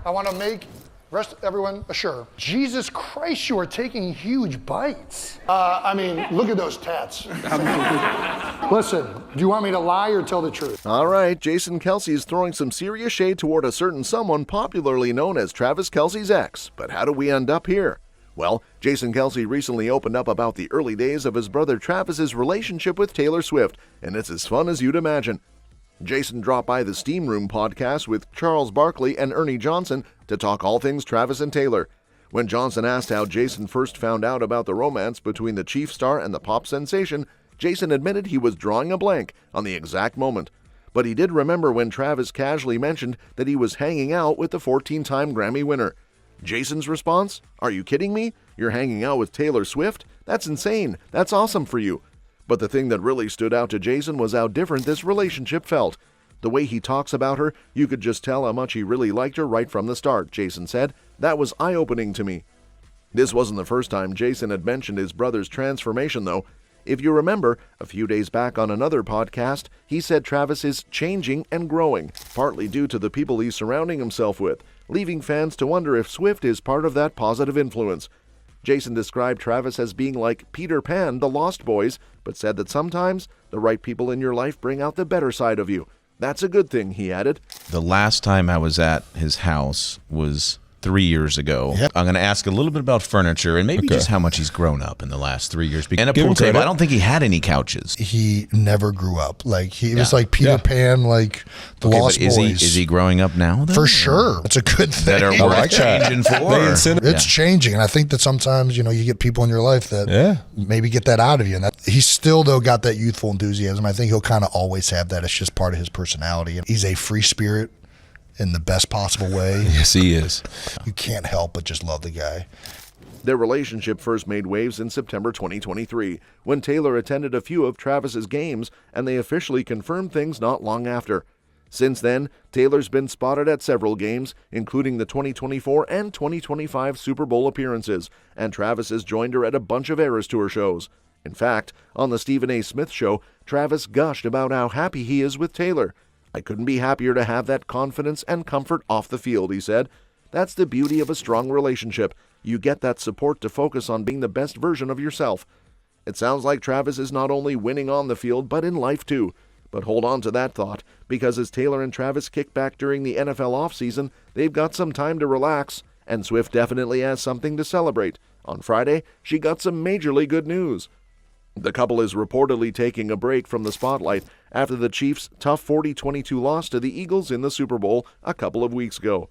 I want to make rest everyone assure. Jesus Christ, you are taking huge bites. I mean, look at those tats. Listen, do you want me to lie or tell the truth? All right, Jason Kelce is throwing some serious shade toward a certain someone popularly known as Travis Kelce's ex. But how do we end up here? Well, Jason Kelce recently opened up about the early days of his brother Travis's relationship with Taylor Swift, and it's as fun as you'd imagine. Jason dropped by the Steam Room podcast with Charles Barkley and Ernie Johnson to talk all things Travis and Taylor. When Johnson asked how Jason first found out about the romance between the Chief star and the pop sensation, Jason admitted he was drawing a blank on the exact moment. But he did remember when Travis casually mentioned that he was hanging out with the 14-time Grammy winner. Jason's response? Are you kidding me? You're hanging out with Taylor Swift? That's insane. That's awesome for you. But the thing that really stood out to Jason was how different this relationship felt. The way he talks about her, you could just tell how much he really liked her right from the start, Jason said. That was eye-opening to me. This wasn't the first time Jason had mentioned his brother's transformation, though. If you remember, a few days back on another podcast, he said Travis is changing and growing, partly due to the people he's surrounding himself with, leaving fans to wonder if Swift is part of that positive influence. Jason described Travis as being like Peter Pan, the Lost Boys, but said that sometimes the right people in your life bring out the better side of you. That's a good thing, he added. The last time I was at his house was 3 years ago. Yep. I'm going to ask a little bit about furniture and maybe just how much he's grown up in the last 3 years. And a pool table. I don't think he had any couches. He never grew up. Like he was like Peter Pan, like the Lost Boys. Is he growing up now, though? For sure. It's a good thing. That are worth changing for. It's changing. And I think that sometimes, you get people in your life that maybe get that out of you. And he's still, though, got that youthful enthusiasm. I think he'll kind of always have that. It's just part of his personality. And he's a free spirit in the best possible way. Yes, he is. You can't help but just love the guy. Their relationship first made waves in September 2023, when Taylor attended a few of Travis's games, and they officially confirmed things not long after. Since then, Taylor's been spotted at several games, including the 2024 and 2025 Super Bowl appearances, and Travis has joined her at a bunch of Eras Tour shows. In fact, on the Stephen A. Smith Show, Travis gushed about how happy he is with Taylor. I couldn't be happier to have that confidence and comfort off the field, he said. That's the beauty of a strong relationship. You get that support to focus on being the best version of yourself. It sounds like Travis is not only winning on the field, but in life too. But hold on to that thought, because as Taylor and Travis kick back during the NFL offseason, they've got some time to relax, and Swift definitely has something to celebrate. On Friday, she got some majorly good news. The couple is reportedly taking a break from the spotlight after the Chiefs' tough 40-22 loss to the Eagles in the Super Bowl a couple of weeks ago.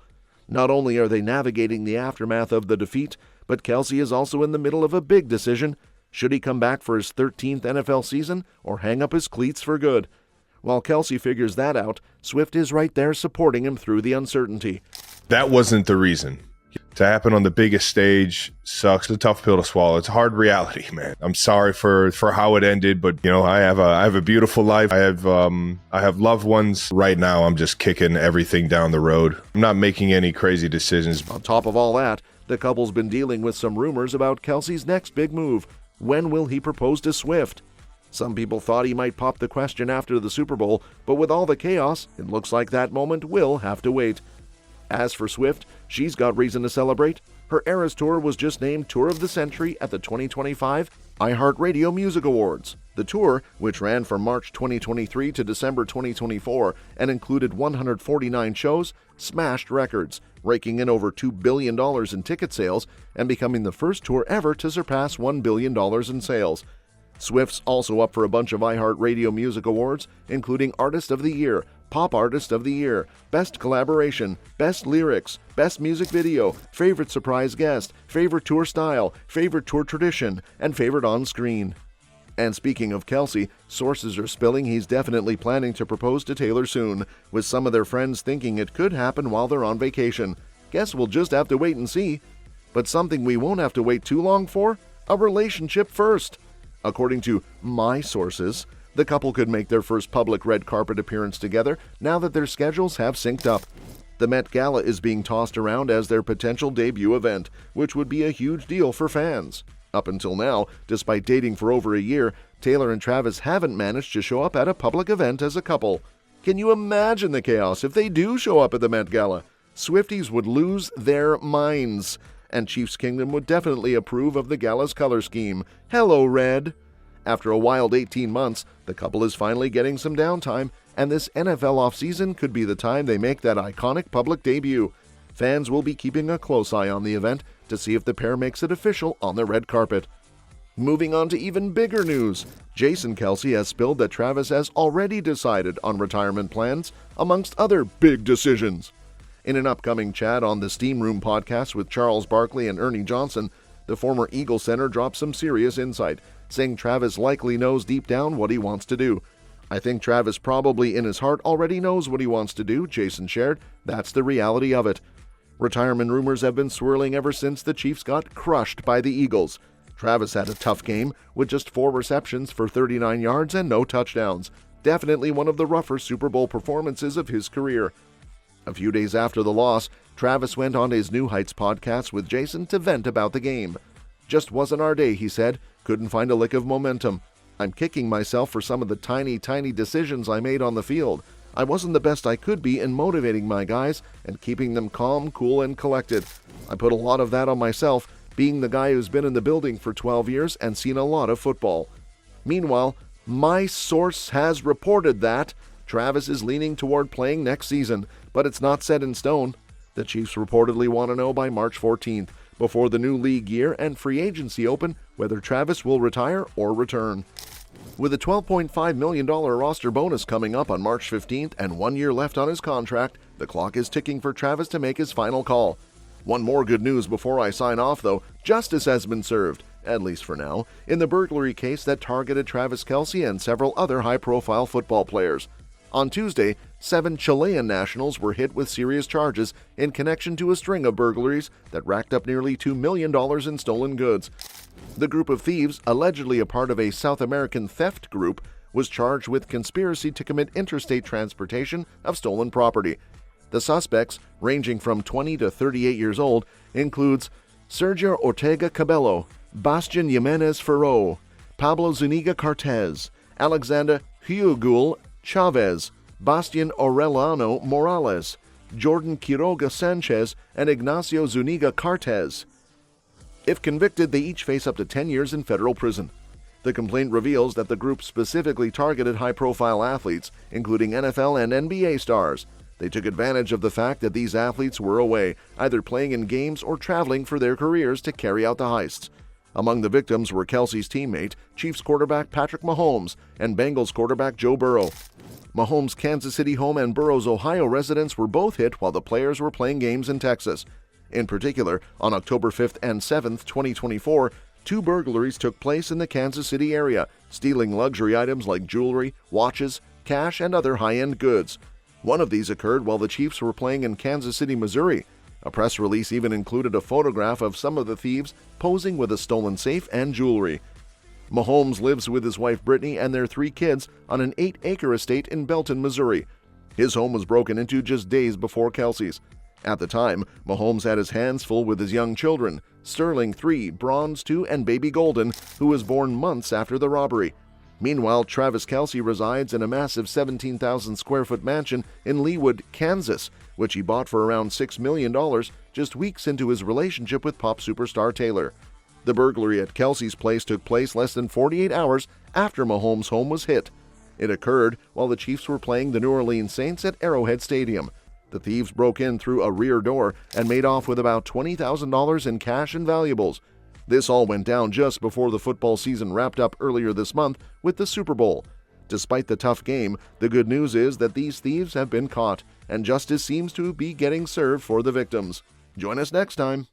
Not only are they navigating the aftermath of the defeat, but Kelce is also in the middle of a big decision. Should he come back for his 13th NFL season or hang up his cleats for good? While Kelce figures that out, Swift is right there supporting him through the uncertainty. That wasn't the reason. To happen on the biggest stage sucks. It's a tough pill to swallow. It's a hard reality, man. I'm sorry for how it ended, but I have a beautiful life. I have loved ones. Right now, I'm just kicking everything down the road. I'm not making any crazy decisions. On top of all that, the couple's been dealing with some rumors about Kelce's next big move. When will he propose to Swift? Some people thought he might pop the question after the Super Bowl, but with all the chaos, it looks like that moment will have to wait. As for Swift, she's got reason to celebrate. Her Eras Tour was just named Tour of the Century at the 2025 iHeartRadio Music Awards. The tour, which ran from March 2023 to December 2024 and included 149 shows, smashed records, raking in over $2 billion in ticket sales and becoming the first tour ever to surpass $1 billion in sales. Swift's also up for a bunch of iHeartRadio Music Awards, including Artist of the Year, Pop Artist of the Year, Best Collaboration, Best Lyrics, Best Music Video, Favorite Surprise Guest, Favorite Tour Style, Favorite Tour Tradition, and Favorite On Screen. And speaking of Kelce, sources are spilling he's definitely planning to propose to Taylor soon, with some of their friends thinking it could happen while they're on vacation. Guess we'll just have to wait and see. But something we won't have to wait too long for? A relationship first. According to my sources, the couple could make their first public red carpet appearance together now that their schedules have synced up. The Met Gala is being tossed around as their potential debut event, which would be a huge deal for fans. Up until now, despite dating for over a year, Taylor and Travis haven't managed to show up at a public event as a couple. Can you imagine the chaos if they do show up at the Met Gala? Swifties would lose their minds, and Chiefs Kingdom would definitely approve of the Gala's color scheme. Hello, Red. After a wild 18 months, the couple is finally getting some downtime, and this NFL offseason could be the time they make that iconic public debut. Fans will be keeping a close eye on the event to see if the pair makes it official on the red carpet. Moving on to even bigger news, Jason Kelce has spilled that Travis has already decided on retirement plans, amongst other big decisions. In an upcoming chat on the Steam Room podcast with Charles Barkley and Ernie Johnson, the former Eagle center dropped some serious insight, saying Travis likely knows deep down what he wants to do. I think Travis probably in his heart already knows what he wants to do, Jason shared. That's the reality of it. Retirement rumors have been swirling ever since the Chiefs got crushed by the Eagles. Travis had a tough game with just 4 receptions for 39 yards and no touchdowns. Definitely one of the rougher Super Bowl performances of his career. A few days after the loss, Travis went on his New Heights podcast with Jason to vent about the game. Just wasn't our day, he said. Couldn't find a lick of momentum. I'm kicking myself for some of the tiny decisions I made on the field. I wasn't the best I could be in motivating my guys and keeping them calm, cool, and collected. I put a lot of that on myself, being the guy who's been in the building for 12 years and seen a lot of football. Meanwhile, my source has reported that Travis is leaning toward playing next season, but it's not set in stone. The Chiefs reportedly want to know by March 14th, before the new league year and free agency open, whether Travis will retire or return. With a $12.5 million roster bonus coming up on March 15th and 1 year left on his contract, the clock is ticking for Travis to make his final call. One more good news before I sign off, though. Justice has been served, at least for now, in the burglary case that targeted Travis Kelce and several other high-profile football players. On Tuesday, 7 Chilean nationals were hit with serious charges in connection to a string of burglaries that racked up nearly $2 million in stolen goods. The group of thieves, allegedly a part of a South American theft group, was charged with conspiracy to commit interstate transportation of stolen property. The suspects, ranging from 20 to 38 years old, includes Sergio Ortega Cabello, Bastian Jimenez Ferro, Pablo Zuniga Cartez, Alexander Huigul Chavez, Bastian Aureliano Morales, Jordan Quiroga Sanchez, and Ignacio Zuniga Cartez. If convicted, they each face up to 10 years in federal prison. The complaint reveals that the group specifically targeted high-profile athletes, including NFL and NBA stars. They took advantage of the fact that these athletes were away, either playing in games or traveling for their careers to carry out the heists. Among the victims were Kelce's teammate, Chiefs quarterback Patrick Mahomes, and Bengals quarterback Joe Burrow. Mahomes' Kansas City home and Burrow's Ohio residence were both hit while the players were playing games in Texas. In particular, on October 5th and 7th, 2024, 2 burglaries took place in the Kansas City area, stealing luxury items like jewelry, watches, cash, and other high-end goods. One of these occurred while the Chiefs were playing in Kansas City, Missouri. A press release even included a photograph of some of the thieves posing with a stolen safe and jewelry. Mahomes lives with his wife Brittany and their 3 kids on an 8-acre estate in Belton, Missouri. His home was broken into just days before Kelce's. At the time, Mahomes had his hands full with his young children, Sterling 3, Bronze 2, and baby Golden, who was born months after the robbery. Meanwhile, Travis Kelce resides in a massive 17,000-square-foot mansion in Leawood, Kansas, which he bought for around $6 million just weeks into his relationship with pop superstar Taylor. The burglary at Kelce's place took place less than 48 hours after Mahomes' home was hit. It occurred while the Chiefs were playing the New Orleans Saints at Arrowhead Stadium. The thieves broke in through a rear door and made off with about $20,000 in cash and valuables. This all went down just before the football season wrapped up earlier this month with the Super Bowl. Despite the tough game, the good news is that these thieves have been caught, and justice seems to be getting served for the victims. Join us next time.